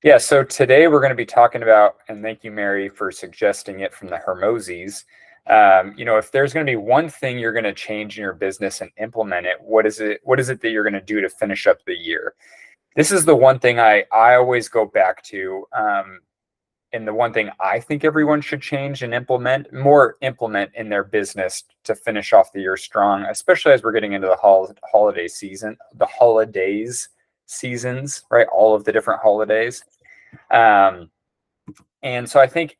Yeah, so today we're going to be talking about, and thank you, Mary, for suggesting it from the Hermoses. If there's going to be one thing you're going to change in your business and implement it, what is it? What is it that you're going to do to finish up the year? This is the one thing I always go back to, and the one thing I think everyone should change and implement in their business to finish off the year strong, especially as we're getting into the holiday season, the holidays seasons, right? All of the different holidays. Um, and so I think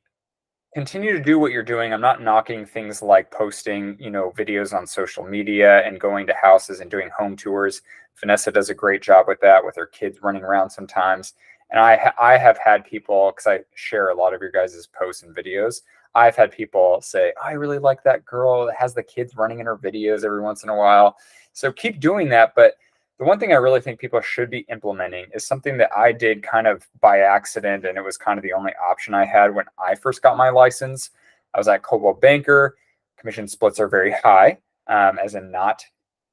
continue to do what you're doing. I'm not knocking things like posting, videos on social media and going to houses and doing home tours. Vanessa does a great job with that, with her kids running around sometimes. And I have had people, because I share a lot of your guys' posts and videos. I've had people say, I really like that girl that has the kids running in her videos every once in a while. So keep doing that. But the one thing I really think people should be implementing is something that I did kind of by accident, and it was kind of the only option I had when I first got my license. I was at Coldwell Banker. Commission splits are very high, as in not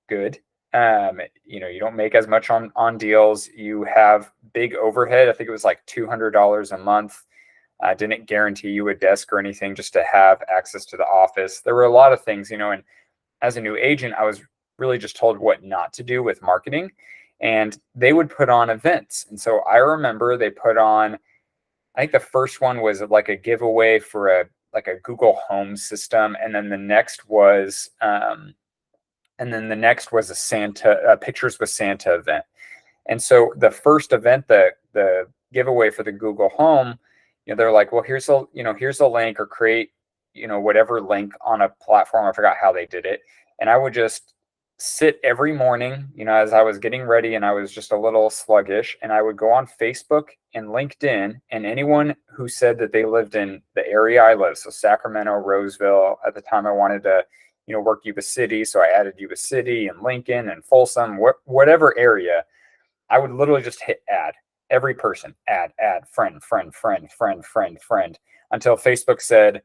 good. You don't make as much on deals. You have big overhead. I think it was like $200 a month. Didn't guarantee you a desk or anything, just to have access to the office. There were a lot of things, and as a new agent, I was really just told what not to do with marketing. And they would put on events. And so I remember they put on, I think the first one was like a giveaway for a Google Home system. And then the next was a Santa Pictures with Santa event. And so the first event, the giveaway for the Google Home, they're like, well, here's a link, or create, whatever link on a platform. I forgot how they did it. And I would just sit every morning, as I was getting ready and I was just a little sluggish, and I would go on Facebook and LinkedIn, and anyone who said that they lived in the area I live, so Sacramento, Roseville, at the time I wanted to, work Yuba City. So I added Yuba City and Lincoln and Folsom, whatever area. I would literally just hit add. Every person, add, friend, friend, friend, friend, friend, friend, until Facebook said,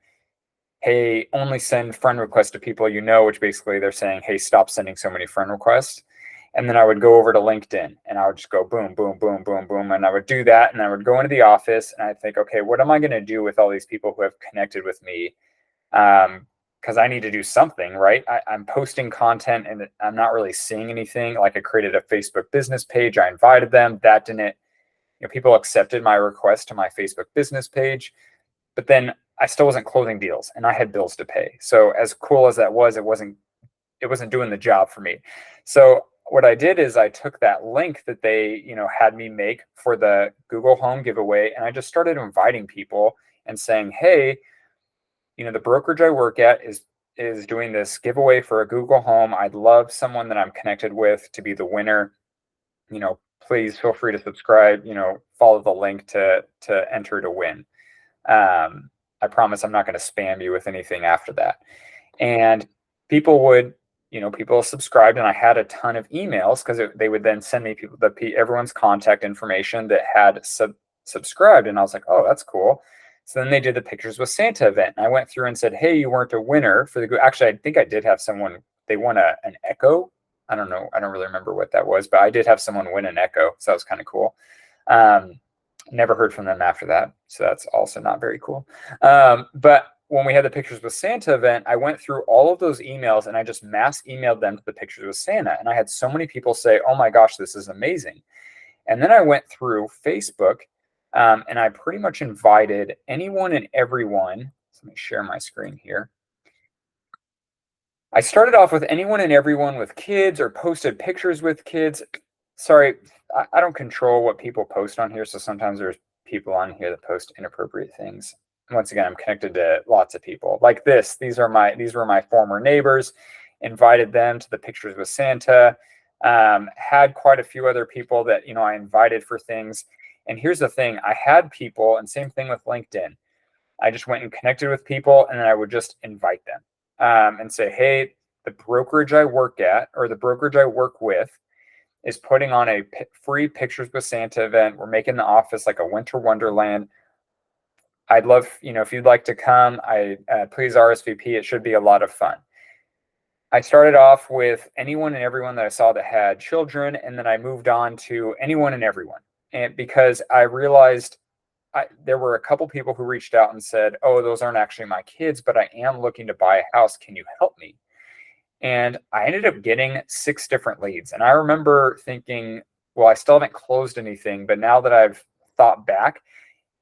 hey, only send friend requests to people which basically they're saying, hey, stop sending so many friend requests. And then I would go over to LinkedIn and I would just go boom, boom, boom, boom, boom. And I would do that. And I would go into the office and I'd think, okay, what am I going to do with all these people who have connected with me? Because I need to do something, right? I'm posting content and I'm not really seeing anything. Like, I created a Facebook business page. I invited them. That didn't, people accepted my request to my Facebook business page, but then I still wasn't closing deals and I had bills to pay. So as cool as that was, it wasn't doing the job for me. So what I did is I took that link that they, had me make for the Google Home giveaway, and I just started inviting people and saying, hey, the brokerage I work at is doing this giveaway for a Google Home. I'd love someone that I'm connected with to be the winner. Please feel free to subscribe, follow the link to enter to win. I promise I'm not going to spam you with anything after that. And people subscribed, and I had a ton of emails because they would then send me everyone's contact information that had subscribed. And I was like, oh, that's cool. So then they did the Pictures with Santa event. And I went through and said, hey, you weren't a winner for actually, I think I did have someone, they won an Echo. I don't know. I don't really remember what that was, but I did have someone win an Echo. So that was kind of cool. Never heard from them after that. So that's also not very cool. But when we had the Pictures with Santa event, I went through all of those emails and I just mass emailed them to the Pictures with Santa. And I had so many people say, oh my gosh, this is amazing. And then I went through Facebook, and I pretty much invited anyone and everyone. So let me share my screen here. I started off with anyone and everyone with kids, or posted pictures with kids. Sorry, I don't control what people post on here. So sometimes there's people on here that post inappropriate things. Once again, I'm connected to lots of people like this. These were my former neighbors. Invited them to the Pictures with Santa. Had quite a few other people that, I invited for things. And here's the thing, I had people, and same thing with LinkedIn. I just went and connected with people, and then I would just invite them, and say, hey, the brokerage I work at, or the brokerage I work with, is putting on a free Pictures with Santa event. We're making the office like a winter wonderland. I'd love, if you'd like to come, please RSVP. It should be a lot of fun. I started off with anyone and everyone that I saw that had children, and then I moved on to anyone and everyone. and because I realized there were a couple people who reached out and said, "Oh, those aren't actually my kids, but I am looking to buy a house. Can you help me?" And I ended up getting 6 different leads. And I remember thinking, well, I still haven't closed anything, but now that I've thought back,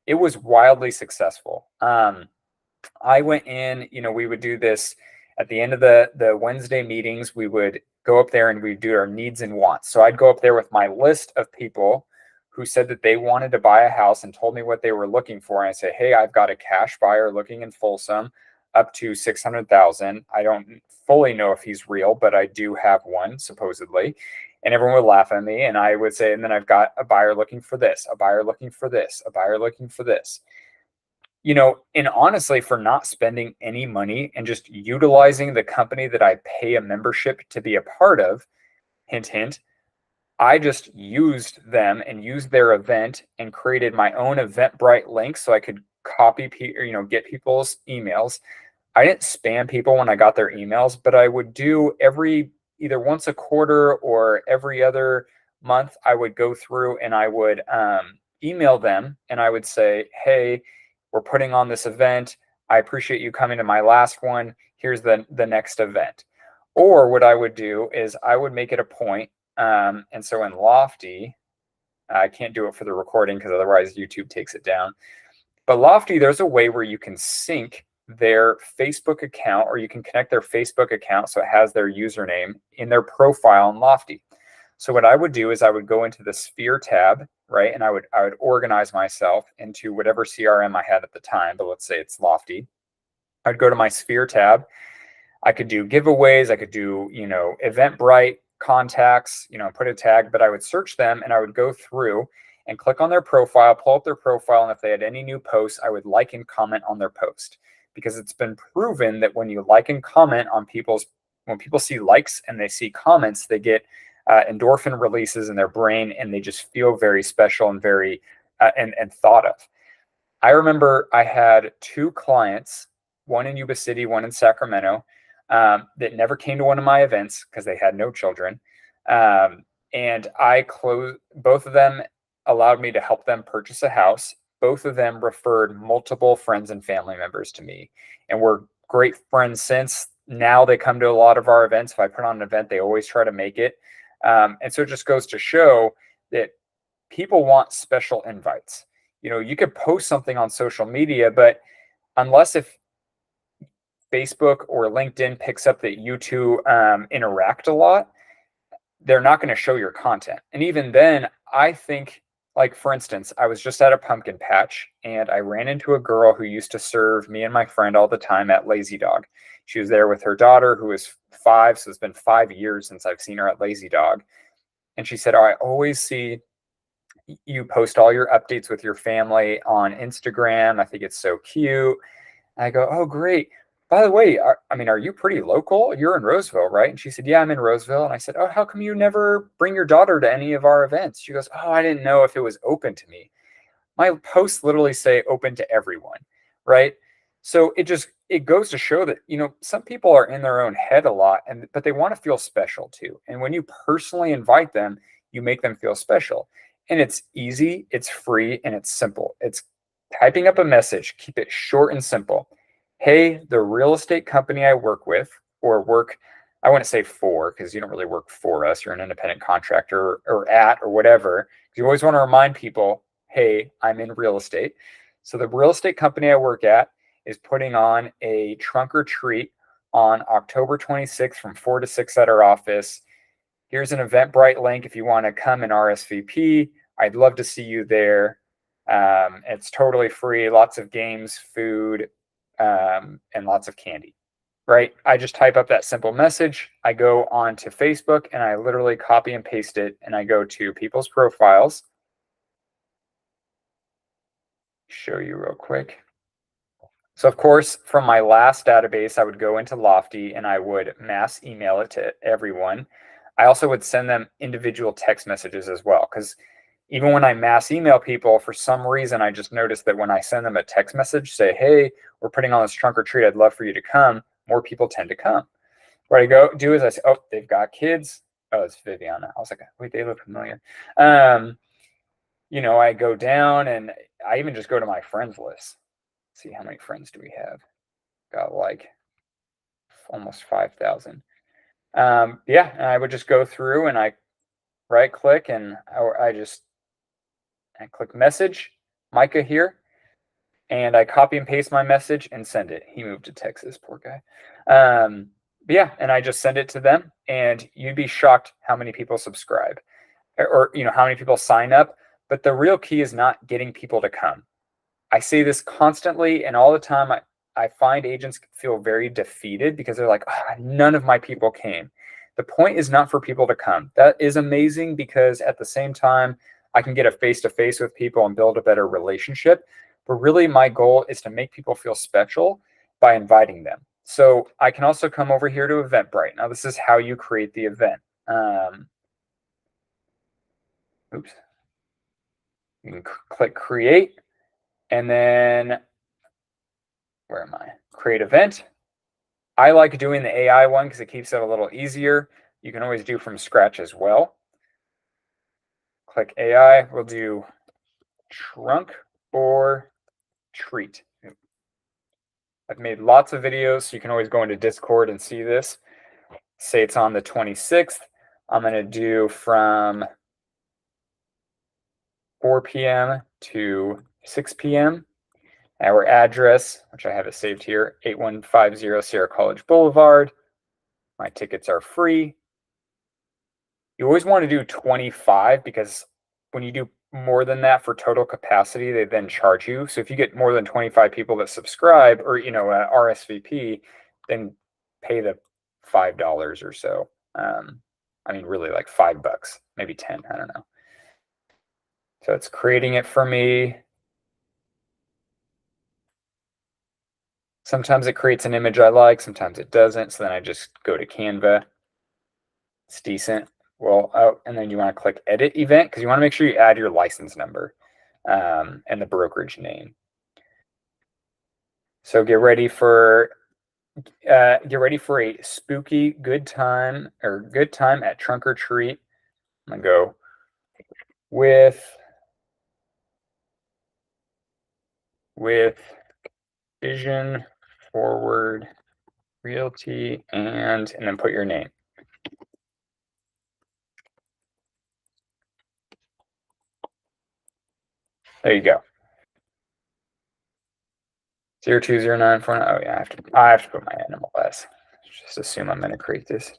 it was wildly successful. I went in, we would do this at the end of the Wednesday meetings. We would go up there and we'd do our needs and wants. So I'd go up there with my list of people who said that they wanted to buy a house and told me what they were looking for. And I say, hey, I've got a cash buyer looking in Folsom up to 600,000. I don't fully know if he's real, but I do have one supposedly. And everyone would laugh at me. And I would say, and then I've got a buyer looking for this, a buyer looking for this, a buyer looking for this. And honestly, for not spending any money and just utilizing the company that I pay a membership to be a part of, hint, hint, I just used them and used their event and created my own Eventbrite link so I could copy, get people's emails. I didn't spam people when I got their emails, but I would do either once a quarter or every other month, I would go through and I would email them and I would say, hey, we're putting on this event. I appreciate you coming to my last one. Here's the next event. Or what I would do is I would make it a point. And so in Lofty, I can't do it for the recording because otherwise YouTube takes it down. But Lofty, there's a way where you can sync their Facebook account, or you can connect their Facebook account so it has their username in their profile in Lofty. So what I would do is I would go into the Sphere tab, right? And I would organize myself into whatever CRM I had at the time, but let's say it's Lofty. I'd go to my Sphere tab. I could do giveaways. I could do, Eventbrite contacts, put a tag, but I would search them and I would go through and click on their profile, pull up their profile. And if they had any new posts, I would like and comment on their post, because it's been proven that when you like and comment on when people see likes and they see comments, they get endorphin releases in their brain and they just feel very special and very and thought of. I remember I had 2 clients, one in Yuba City, one in Sacramento, that never came to one of my events because they had no children. And I closed, both of them allowed me to help them purchase a house. Both of them referred multiple friends and family members to me, and we're great friends since. Now they come to a lot of our events. If I put on an event, they always try to make it. And so it just goes to show that people want special invites. You could post something on social media, but unless if Facebook or LinkedIn picks up that you two interact a lot, they're not going to show your content. And even then, I think, like, for instance, I was just at a pumpkin patch and I ran into a girl who used to serve me and my friend all the time at Lazy Dog. She was there with her daughter, who is 5. So it's been 5 years since I've seen her at Lazy Dog. And she said, oh, I always see you post all your updates with your family on Instagram. I think it's so cute. And I go, oh, great. By the way, are you pretty local? You're in Roseville, right? And she said, yeah, I'm in Roseville. And I said, oh, how come you never bring your daughter to any of our events? She goes, oh, I didn't know if it was open to me. My posts literally say open to everyone, right? So it goes to show that, some people are in their own head a lot, but they want to feel special too. And when you personally invite them, you make them feel special. And it's easy, it's free, and it's simple. It's typing up a message, keep it short and simple. Hey, the real estate company I work with, I wouldn't say for, because you don't really work for us. You're an independent contractor or at or whatever. You always want to remind people, hey, I'm in real estate. So the real estate company I work at is putting on a trunk or treat on October 26th from 4 to 6 at our office. Here's an Eventbrite link if you want to come and RSVP. I'd love to see you there. It's totally free, lots of games, food, and lots of candy, right? I just type up that simple message. I go on to Facebook and I literally copy and paste it, and I go to people's profiles. Show you real quick. So of course, from my last database, I would go into Lofty and I would mass email it to everyone. I also would send them individual text messages as well, because even when I mass email people, for some reason, I just noticed that when I send them a text message, say, hey, we're putting on this trunk or treat, I'd love for you to come, more people tend to come. What I go do is I say, oh, they've got kids. Oh, it's Viviana. I was like, wait, they look familiar. I go down and I even just go to my friends list. See how many friends do we have? Got like almost 5,000. Yeah, and I would just go through and I right click and I click message, Micah here, and I copy and paste my message and send it. He moved to Texas, poor guy. But yeah, and I just send it to them, and you'd be shocked how many people subscribe, or how many people sign up. But the real key is not getting people to come. I say this constantly and all the time. I find agents feel very defeated because they're like, "Ah, none of my people came." The point is not for people to come. That is amazing because at the same time, I can get a face to face with people and build a better relationship. But really, my goal is to make people feel special by inviting them. So I can also come over here to Eventbrite. Now, this is how you create the event. Oops. You can click create, and then where am I? Create event. I like doing the AI one because it keeps it a little easier. You can always do from scratch as well. Click AI. We'll do trunk or treat. I've made lots of videos, so you can always go into Discord and see this. Say it's on the 26th. I'm going to do from 4 p.m. to 6 p.m. Our address, which I have it saved here, 8150 Sierra College Boulevard. My tickets are free. You always want to do 25 because when you do more than that for total capacity, they then charge you. So if you get more than 25 people that subscribe or, RSVP, then pay the $5 or so. I mean, really like $5, maybe 10, I don't know. So it's creating it for me. Sometimes it creates an image I like, sometimes it doesn't. So then I just go to Canva. It's decent. Well, oh, and then you want to click edit event because you want to make sure you add your license number and the brokerage name. So get ready for a spooky good time at Trunk or Treat. I'm gonna go with Vision Forward Realty and then put your name. There you go. 020949. Oh yeah, I have to put my NMLS. Just assume I'm gonna create this.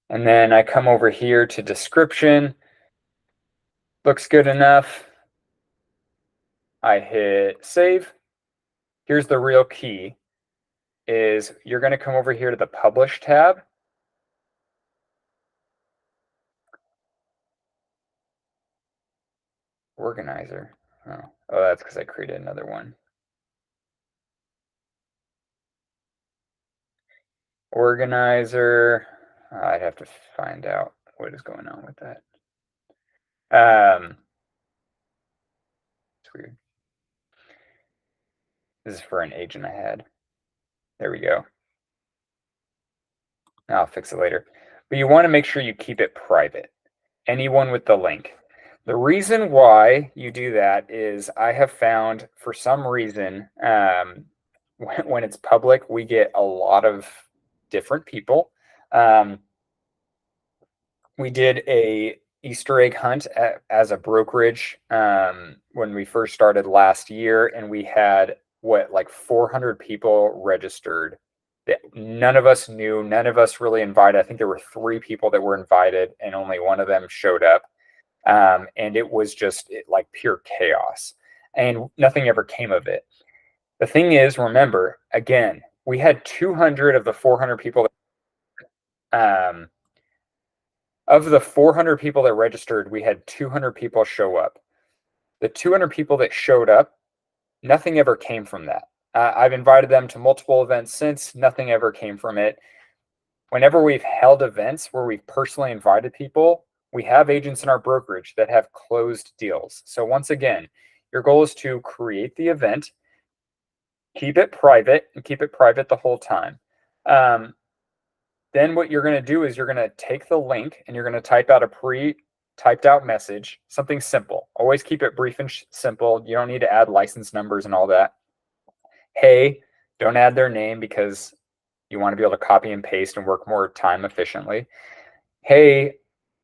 And then I come over here to description. Looks good enough. I hit save. Here's the real key is you're going to come over here to the publish tab. Organizer. Oh, that's because I created another one. Organizer. I'd have to find out what is going on with that. It's weird. This is for an agent I had. There we go. I'll fix it later. But you want to make sure you keep it private. Anyone with the link. The reason why you do that is I have found for some reason when it's public, we get a lot of different people. We did a Easter egg hunt as a brokerage when we first started last year, and we had like 400 people registered that none of us knew, none of us really invited. I think there were 3 people that were invited, and only one of them showed up. And it was just like pure chaos, and nothing ever came of it. The thing is, remember, again, we had 200 of the 400 people. Of the 400 people that registered, we had 200 people show up. The 200 people that showed up, nothing ever came from that. I've invited them to multiple events since. Nothing ever came from it. Whenever we've held events where we've personally invited people, we have agents in our brokerage that have closed deals. So once again, your goal is to create the event, keep it private, and keep it private the whole time. Then what you're going to do is you're going to take the link and you're going to type out a typed out message, something simple. Always keep it brief and simple. You don't need to add license numbers and all that. Hey, don't add their name because you want to be able to copy and paste and work more time efficiently. Hey,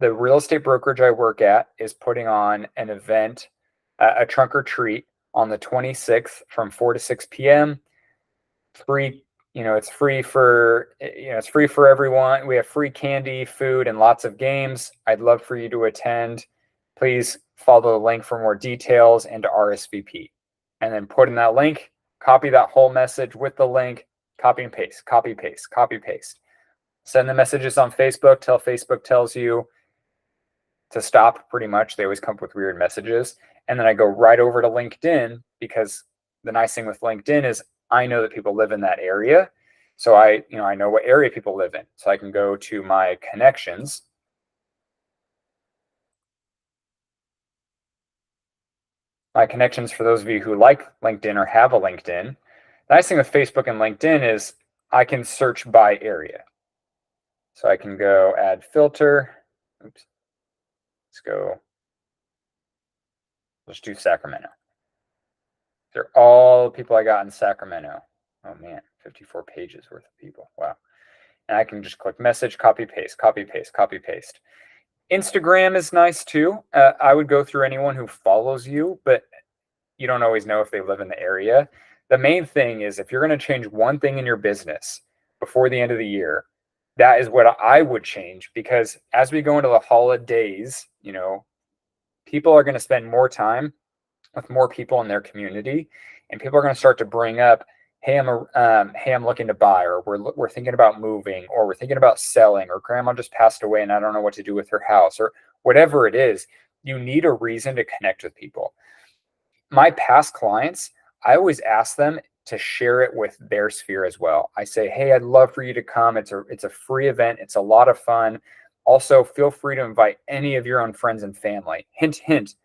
the real estate brokerage I work at is putting on an event, a trunk or treat on the 26th from 4 to 6 p.m. Free, it's free for, it's free for everyone. We have free candy, food, and lots of games. I'd love for you to attend. Please follow the link for more details and to RSVP. And then put in that link, copy that whole message with the link, copy and paste, copy, paste, copy, paste. Send the messages on Facebook till Facebook tells you to stop, pretty much. They always come up with weird messages. And then I go right over to LinkedIn, because the nice thing with LinkedIn is I know that people live in that area. So I know what area people live in. So I can go to my connections. My connections, for those of you who like LinkedIn or have a LinkedIn. The nice thing with Facebook and LinkedIn is I can search by area. So I can go add filter. Oops. Let's do Sacramento. They're all the people I got in Sacramento. Oh man, 54 pages worth of people. Wow. And I can just click message, copy, paste, copy, paste, copy, paste. Instagram is nice too. I would go through anyone who follows you, but you don't always know if they live in the area. The main thing is, if you're going to change one thing in your business before the end of the year, that is what I would change, because as we go into the holidays, people are going to spend more time with more people in their community, and people are going to start to bring up, hey, I'm looking to buy, or we're thinking about moving, or we're thinking about selling, or grandma just passed away and I don't know what to do with her house, or whatever it is. You need a reason to connect with people. My past clients, I always ask them to share it with their sphere as well. I say, hey, I'd love for you to come. It's a free event. It's a lot of fun. Also, feel free to invite any of your own friends and family. Hint, hint.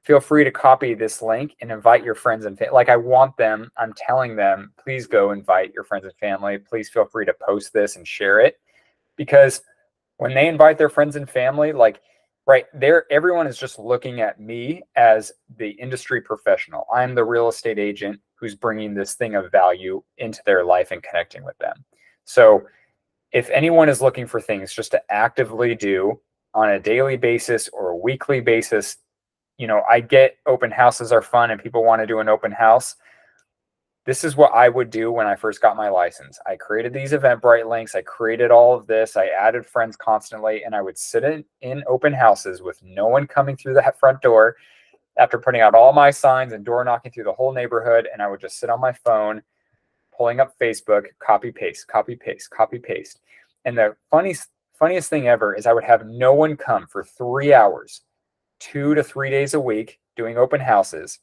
Feel free to copy this link and invite your friends and family. Like, I'm telling them, please go invite your friends and family. Please feel free to post this and share it. Because when they invite their friends and family, like right there, everyone is just looking at me as the industry professional. I'm the real estate agent who's bringing this thing of value into their life and connecting with them. So if anyone is looking for things just to actively do on a daily basis or a weekly basis, I get open houses are fun and people want to do an open house. This is what I would do when I first got my license. I created these Eventbrite links. I created all of this. I added friends constantly, and I would sit in open houses with no one coming through that front door after putting out all my signs and door knocking through the whole neighborhood. And I would just sit on my phone, pulling up Facebook, copy, paste, copy, paste, copy, paste. And the funniest thing ever is I would have no one come for 3 hours, 2 to 3 days a week, doing open houses.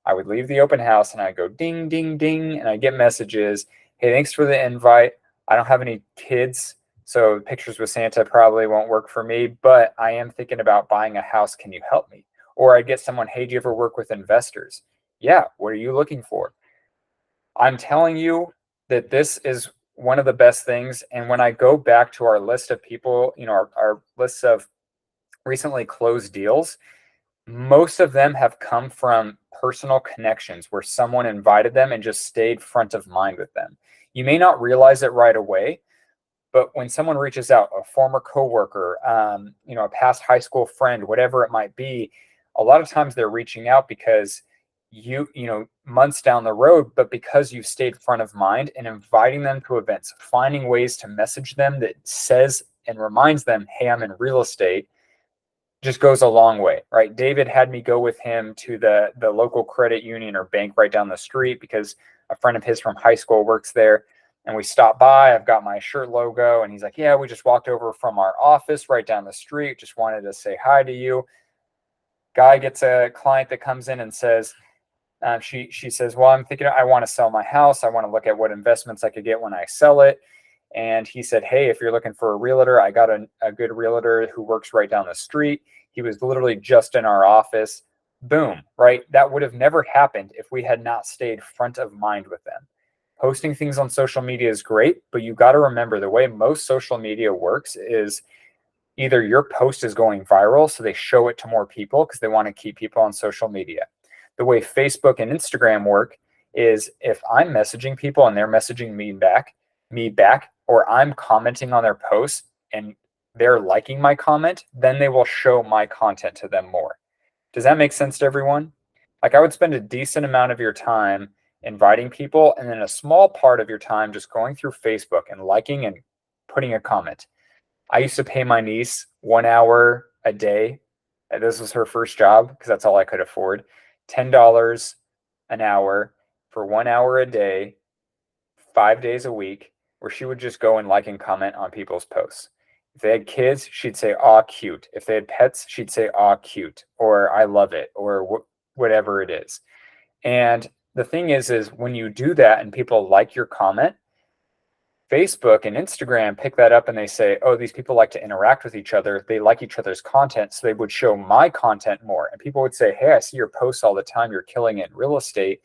I would leave the open house and I'd go ding, ding, ding, and I get messages. Hey, thanks for the invite. I don't have any kids, so pictures with Santa probably won't work for me, but I am thinking about buying a house. Can you help me? Or I'd get someone, hey, do you ever work with investors? Yeah, what are you looking for? I'm telling you that this is one of the best things. And when I go back to our list of people, our lists of recently closed deals, most of them have come from personal connections where someone invited them and just stayed front of mind with them. You may not realize it right away, but when someone reaches out, a former coworker, a past high school friend, whatever it might be, a lot of times they're reaching out because months down the road, but because you've stayed front of mind and inviting them to events, finding ways to message them that says and reminds them, hey, I'm in real estate, just goes a long way, right? David had me go with him to the local credit union or bank right down the street because a friend of his from high school works there. And we stopped by. I've got my shirt logo. And he's like, yeah, we just walked over from our office right down the street. Just wanted to say hi to you. Guy gets a client that comes in and says, she says, well, I'm thinking I want to sell my house. I want to look at what investments I could get when I sell it. And he said, hey, if you're looking for a realtor, I got a good realtor who works right down the street. He was literally just in our office. Boom, right? That would have never happened if we had not stayed front of mind with them. Posting things on social media is great, but you got to remember the way most social media works is either your post is going viral, so they show it to more people because they want to keep people on social media. The way Facebook and Instagram work is if I'm messaging people and they're messaging me back, or I'm commenting on their posts and they're liking my comment, then they will show my content to them more. Does that make sense to everyone? Like, I would spend a decent amount of your time inviting people and then a small part of your time just going through Facebook and liking and putting a comment. I used to pay my niece 1 hour a day. This was her first job because that's all I could afford. $10 an hour for 1 hour a day, 5 days a week, where she would just go and like and comment on people's posts. If they had kids, she'd say, "Aw, cute." If they had pets, she'd say, "Aw, cute," or "I love it," or whatever it is. And the thing is when you do that and people like your comment, Facebook and Instagram pick that up and they say, "Oh, these people like to interact with each other. They like each other's content." So they would show my content more. And people would say, "Hey, I see your posts all the time. You're killing it in real estate."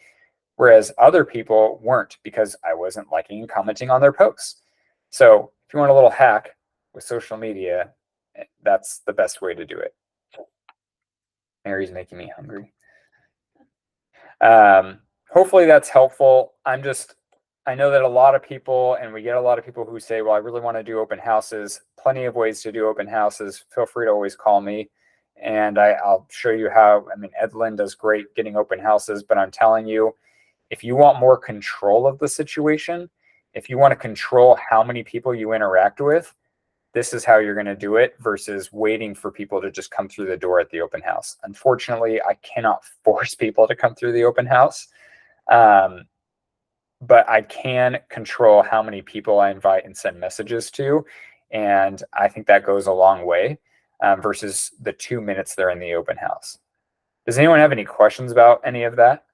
Whereas other people weren't because I wasn't liking and commenting on their posts. So if you want a little hack with social media, that's the best way to do it. Mary's making me hungry. Hopefully that's helpful. I know that a lot of people, and we get a lot of people who say, "Well, I really want to do open houses." Plenty of ways to do open houses. Feel free to always call me and I'll show you how. I mean, Edlin does great getting open houses, but I'm telling you, if you want more control of the situation, if you want to control how many people you interact with, this is how you're going to do it versus waiting for people to just come through the door at the open house. Unfortunately, I cannot force people to come through the open house. But I can control how many people I invite and send messages to. And I think that goes a long way versus the 2 minutes they're in the open house. Does anyone have any questions about any of that?